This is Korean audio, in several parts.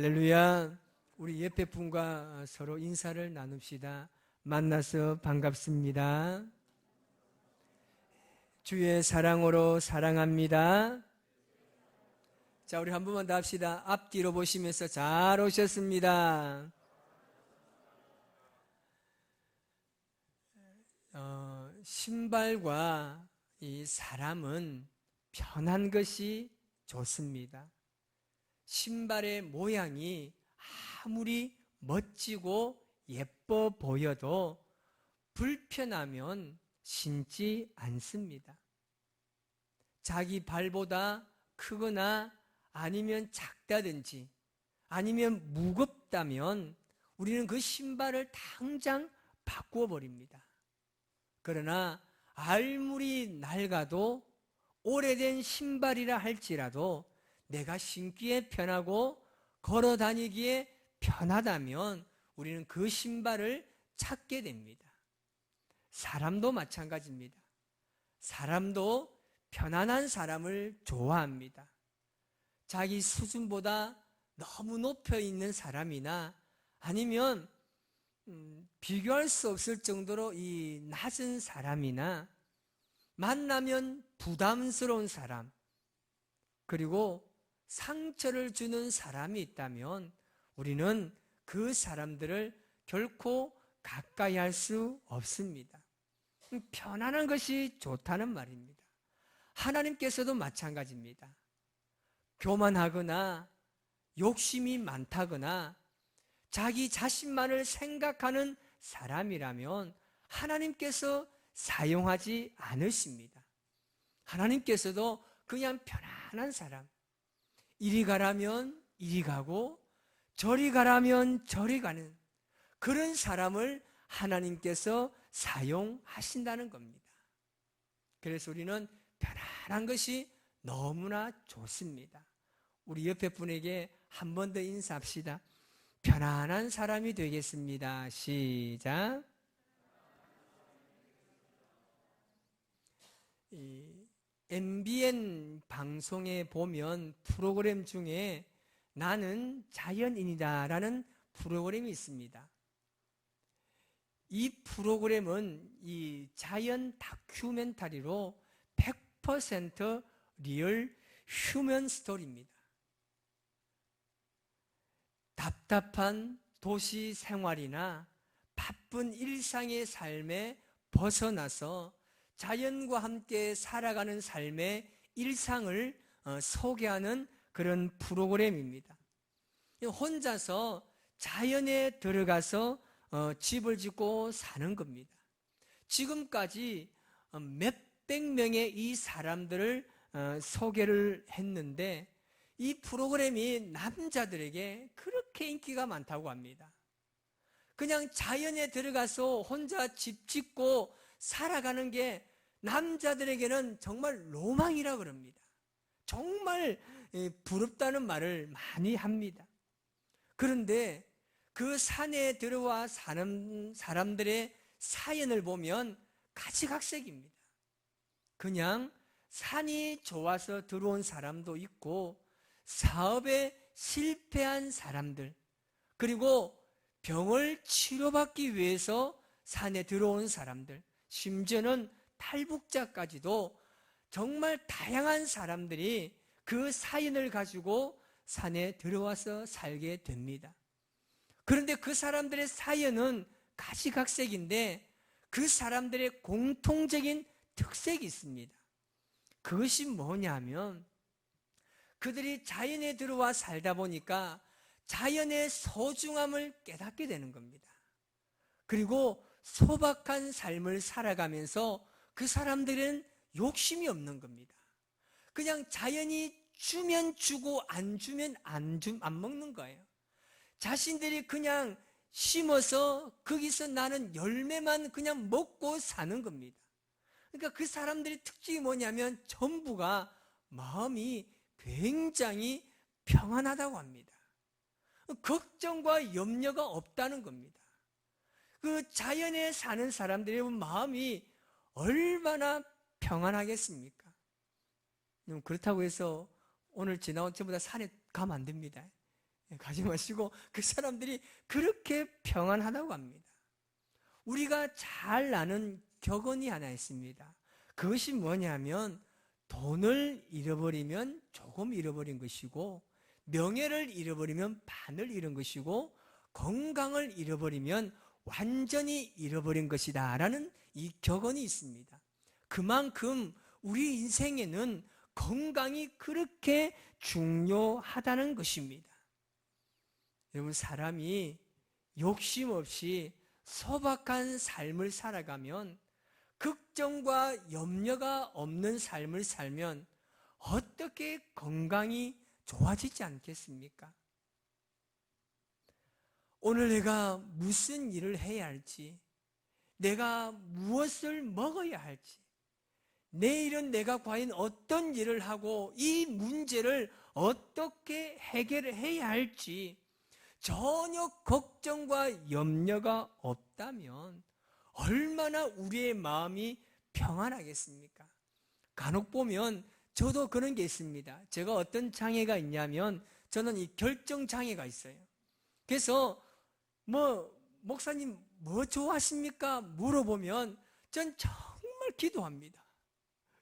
할렐루야. 우리 옆에 분과 서로 인사를 나눕시다. 만나서 반갑습니다. 주의 사랑으로 사랑합니다. 자, 우리 한 번만 더 합시다. 앞뒤로 보시면서 잘 오셨습니다. 신발과 이 사람은 편한 것이 좋습니다. 신발의 모양이 아무리 멋지고 예뻐 보여도 불편하면 신지 않습니다. 자기 발보다 크거나 아니면 작다든지 아니면 무겁다면 우리는 그 신발을 당장 바꾸어 버립니다. 그러나 알물이 낡아도 오래된 신발이라 할지라도 내가 신기에 편하고 걸어 다니기에 편하다면 우리는 그 신발을 찾게 됩니다. 사람도 마찬가지입니다. 사람도 편안한 사람을 좋아합니다. 자기 수준보다 너무 높여 있는 사람이나 아니면 비교할 수 없을 정도로 이 낮은 사람이나 만나면 부담스러운 사람, 그리고 상처를 주는 사람이 있다면 우리는 그 사람들을 결코 가까이 할 수 없습니다. 편안한 것이 좋다는 말입니다. 하나님께서도 마찬가지입니다. 교만하거나 욕심이 많다거나 자기 자신만을 생각하는 사람이라면 하나님께서 사용하지 않으십니다. 하나님께서도 그냥 편안한 사람, 이리 가라면 이리 가고 저리 가라면 저리 가는 그런 사람을 하나님께서 사용하신다는 겁니다. 그래서 우리는 편안한 것이 너무나 좋습니다. 우리 옆에 분에게 한 번 더 인사합시다. 편안한 사람이 되겠습니다. 시작. MBN 방송에 보면 프로그램 중에 나는 자연인이다 라는 프로그램이 있습니다. 이 프로그램은 이 자연 다큐멘터리로 100% 리얼 휴먼 스토리입니다. 답답한 도시 생활이나 바쁜 일상의 삶에 벗어나서 자연과 함께 살아가는 삶의 일상을 소개하는 그런 프로그램입니다. 혼자서 자연에 들어가서 집을 짓고 사는 겁니다. 지금까지 몇백 명의 이 사람들을 소개를 했는데 이 프로그램이 남자들에게 그렇게 인기가 많다고 합니다. 그냥 자연에 들어가서 혼자 집 짓고 살아가는 게 남자들에게는 정말 로망이라 그럽니다. 정말 부럽다는 말을 많이 합니다. 그런데 그 산에 들어와 사는 사람들의 사연을 보면 가지각색입니다. 그냥 산이 좋아서 들어온 사람도 있고 사업에 실패한 사람들, 그리고 병을 치료받기 위해서 산에 들어온 사람들, 심지어는 탈북자까지도 정말 다양한 사람들이 그 사연을 가지고 산에 들어와서 살게 됩니다. 그런데 그 사람들의 사연은 가지각색인데 그 사람들의 공통적인 특색이 있습니다. 그것이 뭐냐면 그들이 자연에 들어와 살다 보니까 자연의 소중함을 깨닫게 되는 겁니다. 그리고 소박한 삶을 살아가면서 그 사람들은 욕심이 없는 겁니다. 그냥 자연이 주면 주고 안 주면 안 먹는 거예요. 자신들이 그냥 심어서 거기서 나는 열매만 그냥 먹고 사는 겁니다. 그러니까 그 사람들의 특징이 뭐냐면 전부가 마음이 굉장히 평안하다고 합니다. 걱정과 염려가 없다는 겁니다. 그 자연에 사는 사람들의 마음이 얼마나 평안하겠습니까? 그렇다고 해서 오늘 지나온 전부 다 산에 가면 안 됩니다. 가지 마시고 그 사람들이 그렇게 평안하다고 합니다. 우리가 잘 아는 격언이 하나 있습니다. 그것이 뭐냐면 돈을 잃어버리면 조금 잃어버린 것이고 명예를 잃어버리면 반을 잃은 것이고 건강을 잃어버리면 완전히 잃어버린 것이다 라는 이 격언이 있습니다. 그만큼 우리 인생에는 건강이 그렇게 중요하다는 것입니다. 여러분, 사람이 욕심 없이 소박한 삶을 살아가면, 걱정과 염려가 없는 삶을 살면 어떻게 건강이 좋아지지 않겠습니까? 오늘 내가 무슨 일을 해야 할지, 내가 무엇을 먹어야 할지, 내일은 내가 과연 어떤 일을 하고 이 문제를 어떻게 해결해야 할지 전혀 걱정과 염려가 없다면 얼마나 우리의 마음이 평안하겠습니까? 간혹 보면 저도 그런 게 있습니다. 제가 어떤 장애가 있냐면 저는 이 결정장애가 있어요. 그래서 목사님 뭐 좋아하십니까? 물어보면 전 정말 기도합니다.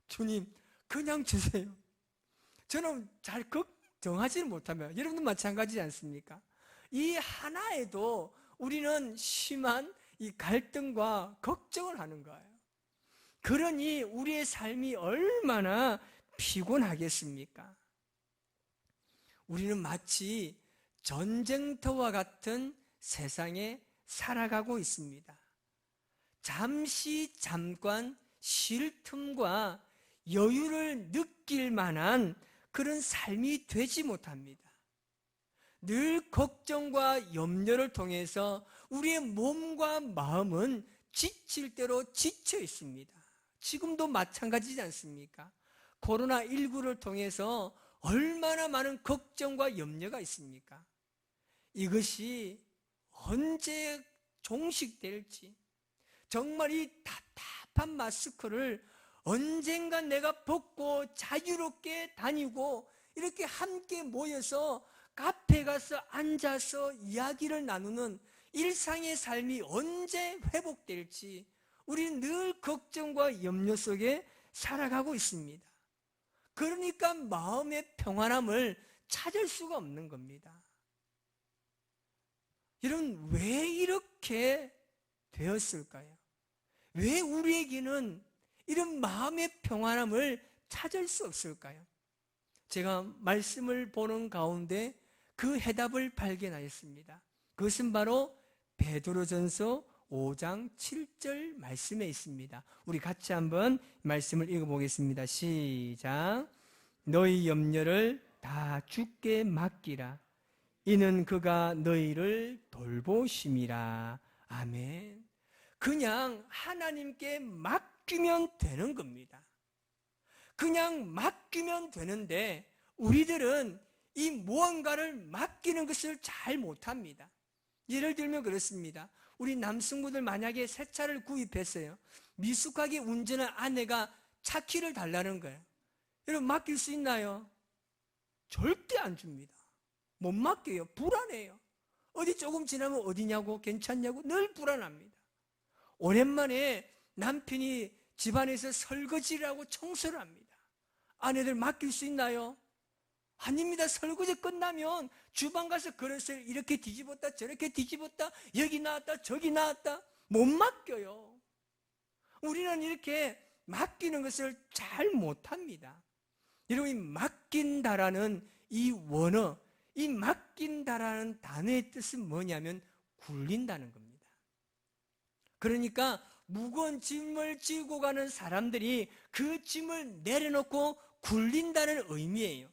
주님 그냥 주세요. 저는 잘 걱정하지는 못하면 여러분도 마찬가지지 않습니까? 이 하나에도 우리는 심한 이 갈등과 걱정을 하는 거예요. 그러니 우리의 삶이 얼마나 피곤하겠습니까? 우리는 마치 전쟁터와 같은 세상에 살아가고 있습니다. 잠깐 쉴 틈과 여유를 느낄 만한 그런 삶이 되지 못합니다. 늘 걱정과 염려를 통해서 우리의 몸과 마음은 지칠 대로 지쳐 있습니다. 지금도 마찬가지지 않습니까? 코로나19를 통해서 얼마나 많은 걱정과 염려가 있습니까? 이것이 언제 종식될지, 정말 이 답답한 마스크를 언젠가 내가 벗고 자유롭게 다니고 이렇게 함께 모여서 카페 가서 앉아서 이야기를 나누는 일상의 삶이 언제 회복될지 우리는 늘 걱정과 염려 속에 살아가고 있습니다. 그러니까 마음의 평안함을 찾을 수가 없는 겁니다. 여러분, 왜 이렇게 되었을까요? 왜 우리에게는 이런 마음의 평안함을 찾을 수 없을까요? 제가 말씀을 보는 가운데 그 해답을 발견하였습니다. 그것은 바로 베드로전서 5장 7절 말씀에 있습니다. 우리 같이 한번 말씀을 읽어보겠습니다. 시작. 너희 염려를 다 주께 맡기라. 이는 그가 너희를 돌보심이라. 아멘. 그냥 하나님께 맡기면 되는 겁니다. 그냥 맡기면 되는데 우리들은 이 무언가를 맡기는 것을 잘 못합니다. 예를 들면 그렇습니다. 우리 남성분들 만약에 새 차를 구입했어요. 미숙하게 운전한 아내가 차 키를 달라는 거예요. 여러분, 맡길 수 있나요? 절대 안 줍니다. 못 맡겨요. 불안해요. 어디 조금 지나면 어디냐고, 괜찮냐고 늘 불안합니다. 오랜만에 남편이 집안에서 설거지를 하고 청소를 합니다. 아내들 맡길 수 있나요? 아닙니다. 설거지 끝나면 주방 가서 그릇을 이렇게 뒤집었다 저렇게 뒤집었다, 여기 나왔다 저기 나왔다, 못 맡겨요. 우리는 이렇게 맡기는 것을 잘 못합니다. 여러분, 이 맡긴다라는 이 원어, 이 맡긴다라는 단어의 뜻은 뭐냐면 굴린다는 겁니다. 그러니까 무거운 짐을 지고 가는 사람들이 그 짐을 내려놓고 굴린다는 의미예요.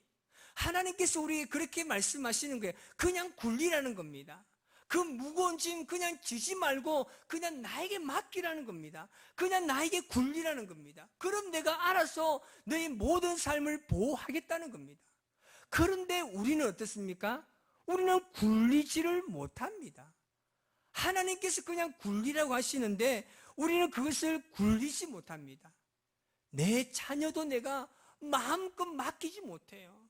하나님께서 우리에게 그렇게 말씀하시는 거예요. 그냥 굴리라는 겁니다. 그 무거운 짐 그냥 지지 말고 그냥 나에게 맡기라는 겁니다. 그냥 나에게 굴리라는 겁니다. 그럼 내가 알아서 너의 모든 삶을 보호하겠다는 겁니다. 그런데 우리는 어떻습니까? 우리는 굴리지를 못합니다. 하나님께서 그냥 굴리라고 하시는데 우리는 그것을 굴리지 못합니다. 내 자녀도 내가 마음껏 맡기지 못해요.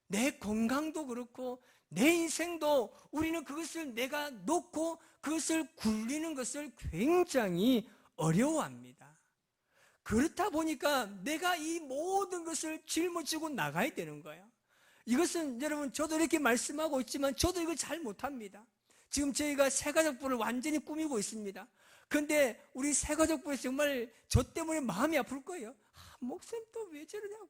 내 건강도 그렇고 내 인생도 우리는 그것을 내가 놓고 그것을 굴리는 것을 굉장히 어려워합니다. 그렇다 보니까 내가 이 모든 것을 짊어지고 나가야 되는 거예요. 이것은 여러분, 저도 이렇게 말씀하고 있지만 저도 이걸 잘 못합니다. 지금 저희가 새가족부를 완전히 꾸미고 있습니다. 그런데 우리 새가족부에서 정말 저 때문에 마음이 아플 거예요. 목사님 또 왜 저러냐고.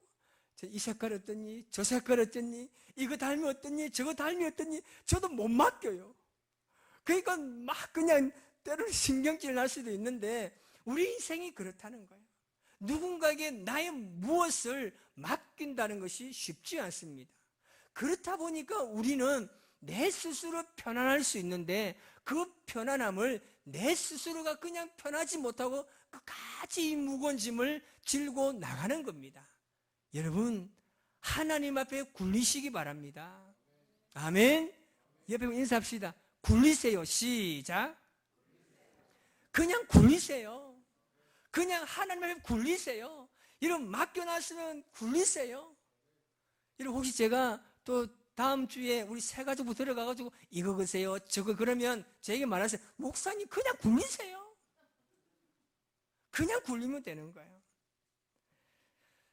이 색깔 어떠니? 저 색깔 어떠니? 이거 닮이 어떠니? 저거 닮이 어떠니? 저도 못 맡겨요. 그러니까 막 그냥 때로는 신경질 날 수도 있는데 우리 인생이 그렇다는 거예요. 누군가에게 나의 무엇을 맡긴다는 것이 쉽지 않습니다. 그렇다 보니까 우리는 내 스스로 편안할 수 있는데 그 편안함을 내 스스로가 그냥 편하지 못하고 끝까지 이 무거운 짐을 질고 나가는 겁니다. 여러분, 하나님 앞에 굴리시기 바랍니다. 아멘. 옆에 인사합시다. 굴리세요. 시작. 그냥 굴리세요. 그냥 하나님 앞에 굴리세요. 이런 맡겨놨으면 굴리세요. 이런 혹시 제가 또 다음 주에 우리 새 가족부 들어가가지고 이거 그세요 저거 그러면 저에게 말하세요. 목사님 그냥 굴리세요. 그냥 굴리면 되는 거예요.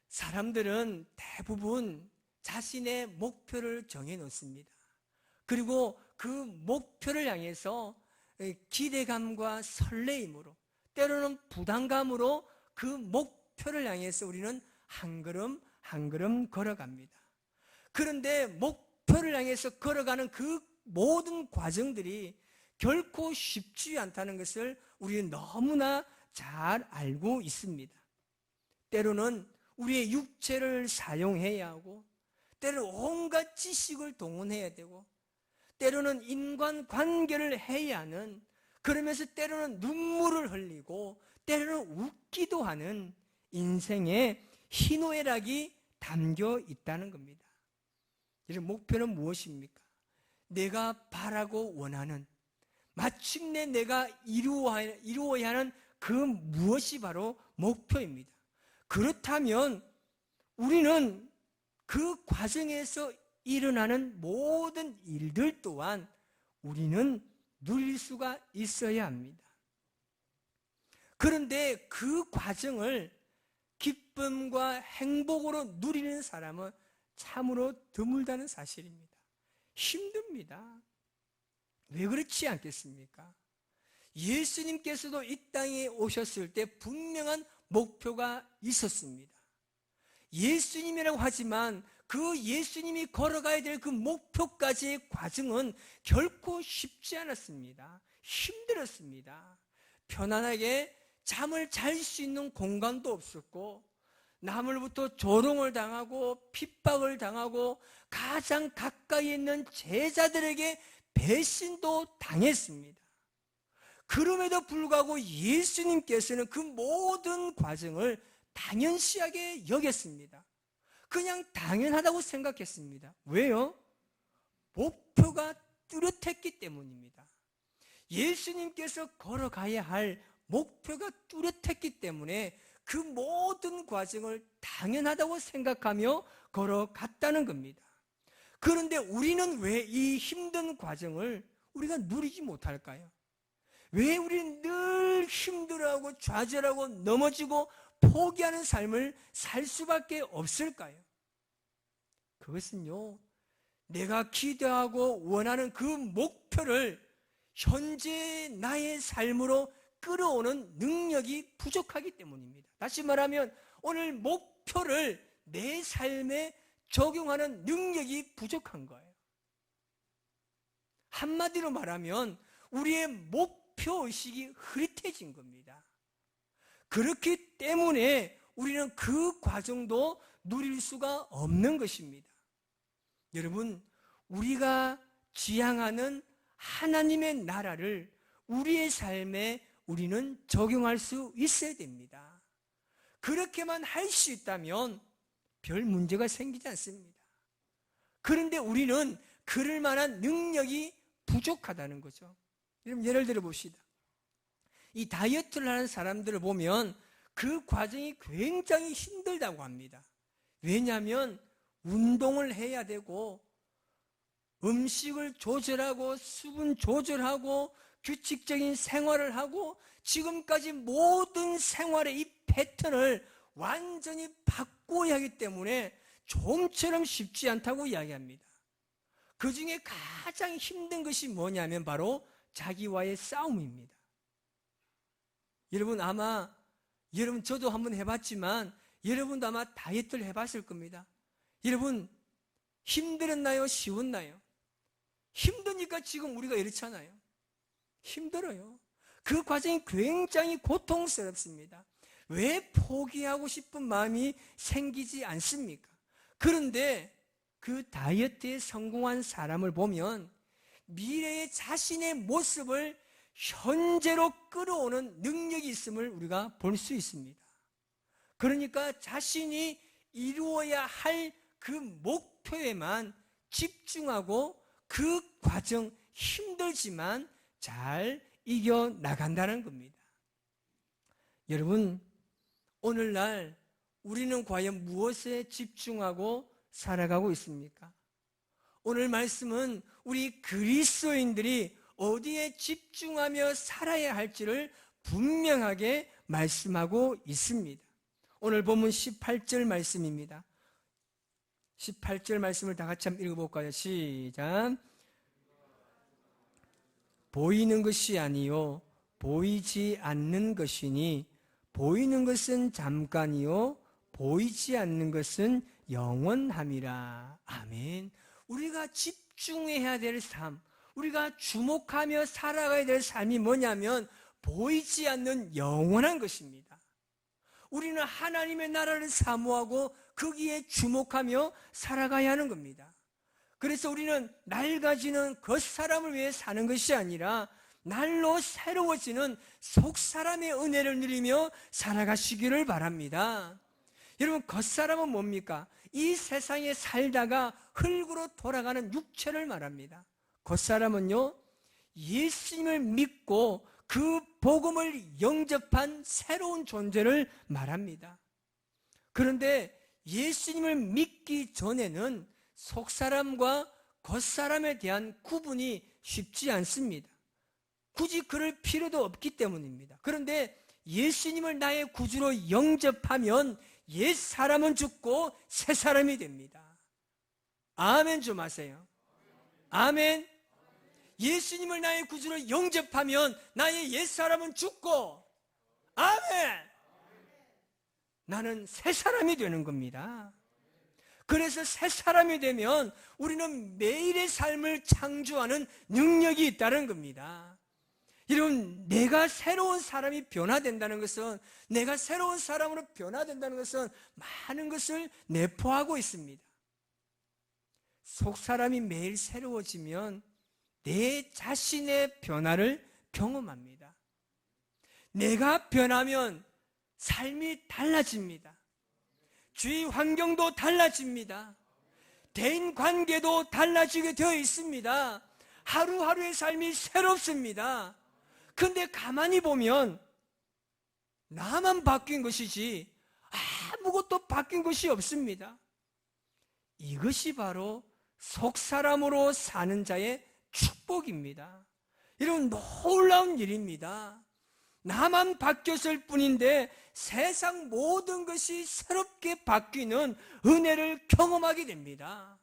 사람들은 대부분 자신의 목표를 정해 놓습니다. 그리고 그 목표를 향해서 기대감과 설레임으로, 때로는 부담감으로 그 목표를 향해서 우리는 한 걸음 한 걸음 걸어갑니다. 그런데 목표를 향해서 걸어가는 그 모든 과정들이 결코 쉽지 않다는 것을 우리는 너무나 잘 알고 있습니다. 때로는 우리의 육체를 사용해야 하고, 때로는 온갖 지식을 동원해야 되고, 때로는 인간관계를 해야 하는, 그러면서 때로는 눈물을 흘리고 때로는 웃기도 하는 인생의 희노애락이 담겨 있다는 겁니다. 이런 목표는 무엇입니까? 내가 바라고 원하는, 마침내 내가 이루어야 하는 그 무엇이 바로 목표입니다. 그렇다면 우리는 그 과정에서 일어나는 모든 일들 또한 우리는 누릴 수가 있어야 합니다. 그런데 그 과정을 기쁨과 행복으로 누리는 사람은 참으로 드물다는 사실입니다. 힘듭니다. 왜 그렇지 않겠습니까? 예수님께서도 이 땅에 오셨을 때 분명한 목표가 있었습니다. 예수님이라고 하지만 그 예수님이 걸어가야 될 그 목표까지의 과정은 결코 쉽지 않았습니다. 힘들었습니다. 편안하게 잠을 잘 수 있는 공간도 없었고, 남으로부터 조롱을 당하고 핍박을 당하고 가장 가까이 있는 제자들에게 배신도 당했습니다. 그럼에도 불구하고 예수님께서는 그 모든 과정을 당연시하게 여겼습니다. 그냥 당연하다고 생각했습니다. 왜요? 목표가 뚜렷했기 때문입니다. 예수님께서 걸어가야 할 목표가 뚜렷했기 때문에 그 모든 과정을 당연하다고 생각하며 걸어갔다는 겁니다. 그런데 우리는 왜 이 힘든 과정을 우리가 누리지 못할까요? 왜 우리는 늘 힘들어하고 좌절하고 넘어지고 포기하는 삶을 살 수밖에 없을까요? 그것은요, 내가 기대하고 원하는 그 목표를 현재 나의 삶으로 끌어오는 능력이 부족하기 때문입니다. 다시 말하면 오늘 목표를 내 삶에 적용하는 능력이 부족한 거예요. 한마디로 말하면 우리의 목표의식이 흐릿해진 겁니다. 그렇기 때문에 우리는 그 과정도 누릴 수가 없는 것입니다. 여러분, 우리가 지향하는 하나님의 나라를 우리의 삶에 우리는 적용할 수 있어야 됩니다. 그렇게만 할 수 있다면 별 문제가 생기지 않습니다. 그런데 우리는 그럴 만한 능력이 부족하다는 거죠. 여러분, 예를 들어 봅시다. 이 다이어트를 하는 사람들을 보면 그 과정이 굉장히 힘들다고 합니다. 왜냐하면 운동을 해야 되고 음식을 조절하고 수분 조절하고 규칙적인 생활을 하고 지금까지 모든 생활의 이 패턴을 완전히 바꿔야 하기 때문에 좀처럼 쉽지 않다고 이야기합니다. 그 중에 가장 힘든 것이 뭐냐면 바로 자기와의 싸움입니다. 여러분 아마 저도 한번 해봤지만 여러분도 아마 다이어트를 해봤을 겁니다. 여러분 힘들었나요? 쉬웠나요? 힘드니까 지금 우리가 이렇잖아요. 힘들어요. 그 과정이 굉장히 고통스럽습니다. 왜 포기하고 싶은 마음이 생기지 않습니까? 그런데 그 다이어트에 성공한 사람을 보면 미래의 자신의 모습을 현재로 끌어오는 능력이 있음을 우리가 볼 수 있습니다. 그러니까 자신이 이루어야 할 그 목표에만 집중하고 그 과정 힘들지만 잘 이겨나간다는 겁니다. 여러분, 오늘날 우리는 과연 무엇에 집중하고 살아가고 있습니까? 오늘 말씀은 우리 그리스도인들이 어디에 집중하며 살아야 할지를 분명하게 말씀하고 있습니다. 오늘 본문 18절 말씀입니다. 18절 말씀을 다 같이 한번 읽어볼까요? 시작. 보이는 것이 아니요 보이지 않는 것이니 보이는 것은 잠깐이요 보이지 않는 것은 영원함이라. 아멘. 우리가 집중해야 될 삶, 우리가 주목하며 살아가야 될 삶이 뭐냐면 보이지 않는 영원한 것입니다. 우리는 하나님의 나라를 사모하고 거기에 주목하며 살아가야 하는 겁니다. 그래서 우리는 낡아지는 겉사람을 위해 사는 것이 아니라 날로 새로워지는 속사람의 은혜를 누리며 살아가시기를 바랍니다. 여러분, 겉사람은 뭡니까? 이 세상에 살다가 흙으로 돌아가는 육체를 말합니다. 겉사람은요, 예수님을 믿고 그 복음을 영접한 새로운 존재를 말합니다. 그런데 예수님을 믿기 전에는 속사람과 겉사람에 대한 구분이 쉽지 않습니다. 굳이 그럴 필요도 없기 때문입니다. 그런데 예수님을 나의 구주로 영접하면 옛 사람은 죽고 새 사람이 됩니다. 아멘 좀 하세요. 아멘. 예수님을 나의 구주로 영접하면 나의 옛 사람은 죽고, 아멘, 나는 새 사람이 되는 겁니다. 그래서 새 사람이 되면 우리는 매일의 삶을 창조하는 능력이 있다는 겁니다. 여러분, 내가 새로운 사람이 변화된다는 것은, 내가 새로운 사람으로 변화된다는 것은 많은 것을 내포하고 있습니다. 속 사람이 매일 새로워지면 내 자신의 변화를 경험합니다. 내가 변하면 삶이 달라집니다. 주위 환경도 달라집니다. 대인 관계도 달라지게 되어 있습니다. 하루하루의 삶이 새롭습니다. 근데 가만히 보면 나만 바뀐 것이지 아무것도 바뀐 것이 없습니다. 이것이 바로 속사람으로 사는 자의 축복입니다. 여러분, 놀라운 일입니다. 나만 바뀌었을 뿐인데 세상 모든 것이 새롭게 바뀌는 은혜를 경험하게 됩니다.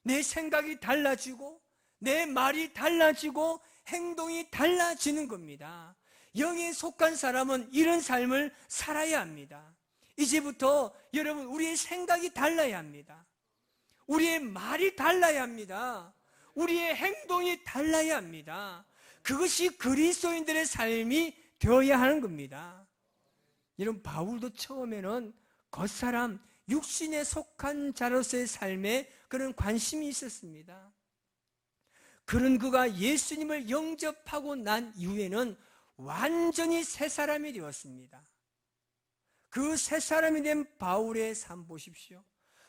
내 생각이 달라지고 내 말이 달라지고 행동이 달라지는 겁니다. 영에 속한 사람은 이런 삶을 살아야 합니다. 이제부터 여러분, 우리의 생각이 달라야 합니다. 우리의 말이 달라야 합니다. 우리의 행동이 달라야 합니다. 그것이 그리스도인들의 삶이 되어야 하는 겁니다. 여러분, 바울도 처음에는 겉사람, 육신에 속한 자로서의 삶에 그런 관심이 있었습니다. 그런 그가 예수님을 영접하고 난 이후에는 완전히 새 사람이 되었습니다. 그 새 사람이 된 바울의 삶 보십시오.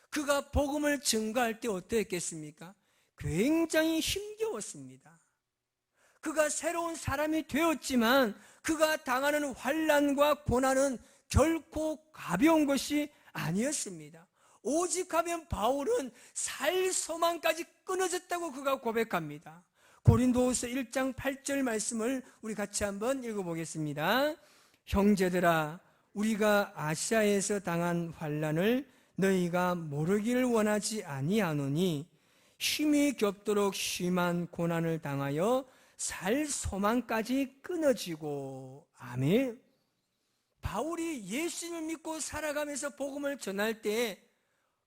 그가 복음을 증거할 때 어떠했겠습니까? 굉장히 힘겨웠습니다. 그가 새로운 사람이 되었지만 그가 당하는 환난과 고난은 결코 가벼운 것이 아니었습니다. 오직 하면 바울은 살 소망까지 끊어졌다고 그가 고백합니다. 고린도후서 1장 8절 말씀을 우리 같이 한번 읽어보겠습니다. 형제들아, 우리가 아시아에서 당한 환난을 너희가 모르기를 원하지 아니하노니 힘이 겹도록 심한 고난을 당하여 살 소망까지 끊어지고. 아멘. 바울이 예수님을 믿고 살아가면서 복음을 전할 때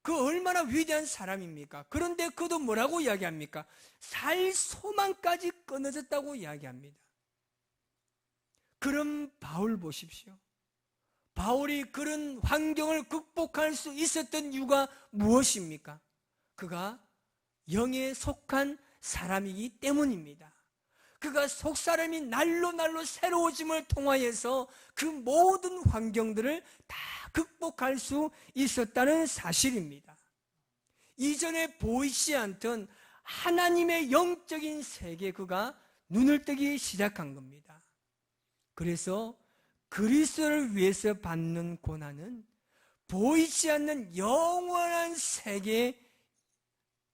그 얼마나 위대한 사람입니까? 그런데 그도 뭐라고 이야기합니까? 살 소망까지 끊어졌다고 이야기합니다. 그럼 바울 보십시오. 바울이 그런 환경을 극복할 수 있었던 이유가 무엇입니까? 그가 영에 속한 사람이기 때문입니다. 그가 속사람이 날로 날로 새로워짐을 통하여서 그 모든 환경들을 다 극복할 수 있었다는 사실입니다. 이전에 보이지 않던 하나님의 영적인 세계에 그가 눈을 뜨기 시작한 겁니다. 그래서 그리스도를 위해서 받는 고난은 보이지 않는 영원한 세계,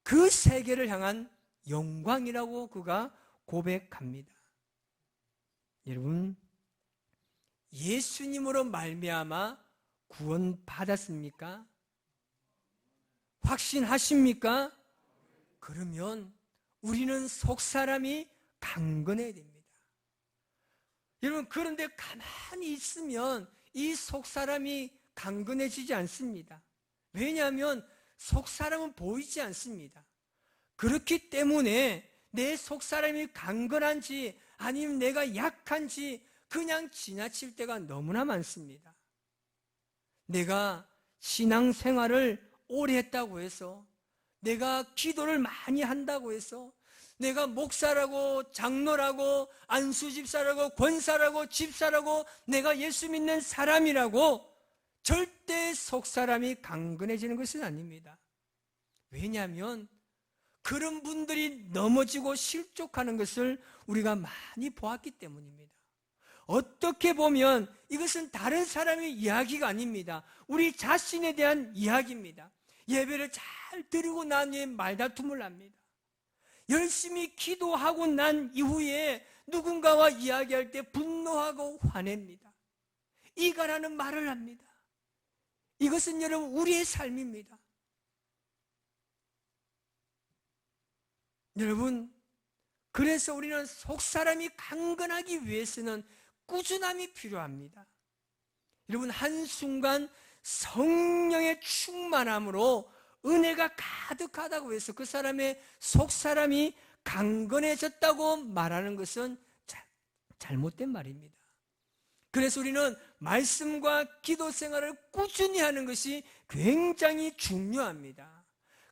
그 세계를 향한 영광이라고 그가 고백합니다. 여러분, 예수님으로 말미암아 구원 받았습니까? 확신하십니까? 그러면 우리는 속사람이 강건해야 됩니다. 여러분, 그런데 가만히 있으면 이 속사람이 강건해지지 않습니다. 왜냐하면 속사람은 보이지 않습니다. 그렇기 때문에 내 속사람이 강건한지 아니면 내가 약한지 그냥 지나칠 때가 너무나 많습니다. 내가 신앙생활을 오래 했다고 해서, 내가 기도를 많이 한다고 해서, 내가 목사라고 장로라고 안수집사라고 권사라고 집사라고 내가 예수 믿는 사람이라고 절대 속사람이 강건해지는 것은 아닙니다. 왜냐하면 그런 분들이 넘어지고 실족하는 것을 우리가 많이 보았기 때문입니다. 어떻게 보면 이것은 다른 사람의 이야기가 아닙니다. 우리 자신에 대한 이야기입니다. 예배를 잘 드리고 난 후에 말다툼을 합니다. 열심히 기도하고 난 이후에 누군가와 이야기할 때 분노하고 화냅니다. 이가라는 말을 합니다. 이것은 여러분 우리의 삶입니다. 여러분, 그래서 우리는 속사람이 강건하기 위해서는 꾸준함이 필요합니다. 여러분, 한순간 성령의 충만함으로 은혜가 가득하다고 해서 그 사람의 속사람이 강건해졌다고 말하는 것은 잘못된 말입니다. 그래서 우리는 말씀과 기도 생활을 꾸준히 하는 것이 굉장히 중요합니다.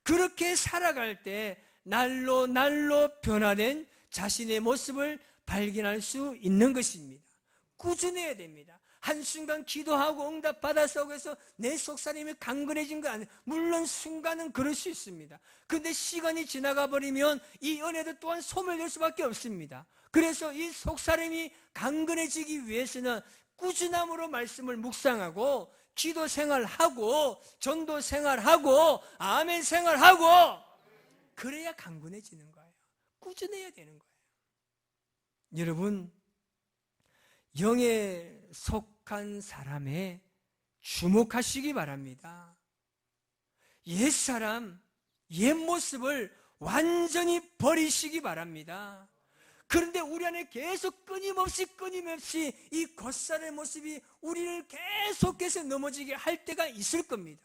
그렇게 살아갈 때 날로 날로 변화된 자신의 모습을 발견할 수 있는 것입니다. 꾸준해야 됩니다. 한순간 기도하고 응답받아서 그래서 내 속사람이 강건해진 거 아니에요. 물론 순간은 그럴 수 있습니다. 그런데 시간이 지나가 버리면 이 은혜도 또한 소멸될 수밖에 없습니다. 그래서 이 속사람이 강건해지기 위해서는 꾸준함으로 말씀을 묵상하고 기도 생활하고 전도 생활하고 아멘 생활하고 그래야 강건해지는 거예요. 꾸준해야 되는 거예요. 여러분, 영에 속한 사람에 주목하시기 바랍니다. 옛사람, 옛모습을 완전히 버리시기 바랍니다. 그런데 우리 안에 계속 끊임없이 이 겉살의 모습이 우리를 계속해서 넘어지게 할 때가 있을 겁니다.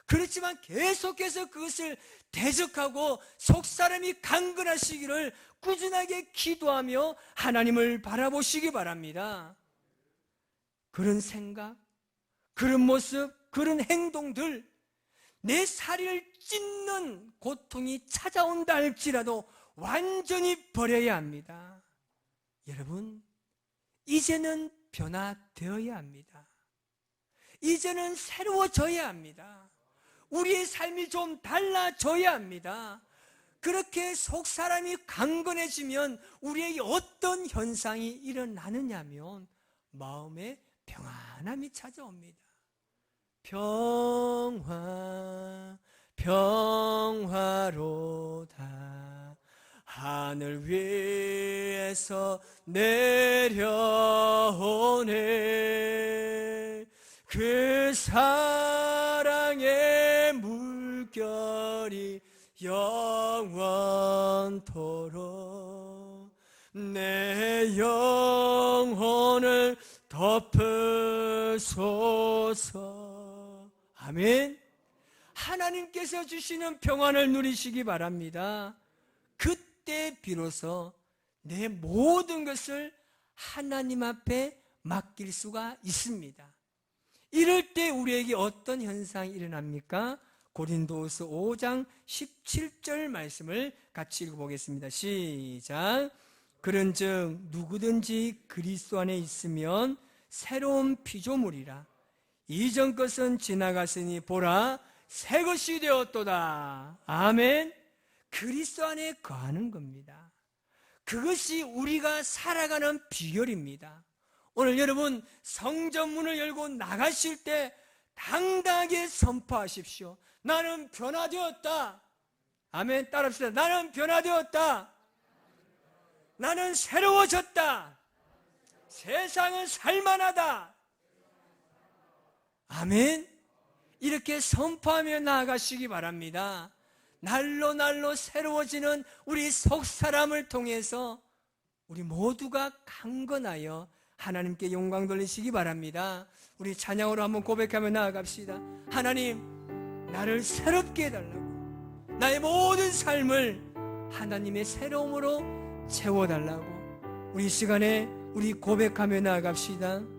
그렇지만 계속해서 그것을 대적하고 속사람이 강건하시기를 꾸준하게 기도하며 하나님을 바라보시기 바랍니다. 그런 생각, 그런 모습, 그런 행동들, 내 살을 찢는 고통이 찾아온다 할지라도 완전히 버려야 합니다. 여러분, 이제는 변화되어야 합니다. 이제는 새로워져야 합니다. 우리의 삶이 좀 달라져야 합니다. 그렇게 속사람이 강건해지면 우리에게 어떤 현상이 일어나느냐면 마음에 평안함이 찾아옵니다. 평화 평화로다. 하늘 위에서 내려오네. 그 사랑의 물결이 영원토록 내 영혼을 덮으소서. 아멘. 하나님께서 주시는 평안을 누리시기 바랍니다. 그때 비로소 내 모든 것을 하나님 앞에 맡길 수가 있습니다. 이럴 때 우리에게 어떤 현상이 일어납니까? 고린도후서 5장 17절 말씀을 같이 읽어보겠습니다. 시작. 그런즉 누구든지 그리스도 안에 있으면 새로운 피조물이라. 이전 것은 지나갔으니 보라 새 것이 되었도다. 아멘. 그리스도 안에 거하는 겁니다. 그것이 우리가 살아가는 비결입니다. 오늘 여러분 성전문을 열고 나가실 때 당당하게 선포하십시오. 나는 변화되었다. 아멘. 따라합시다. 나는 변화되었다. 나는 새로워졌다. 세상은 살만하다. 아멘. 이렇게 선포하며 나아가시기 바랍니다. 날로 날로 새로워지는 우리 속사람을 통해서 우리 모두가 강건하여 하나님께 영광 돌리시기 바랍니다. 우리 찬양으로 한번 고백하며 나아갑시다. 하나님, 나를 새롭게 해달라고. 나의 모든 삶을 하나님의 새로움으로 채워달라고. 우리 시간에 우리 고백하며 나아갑시다.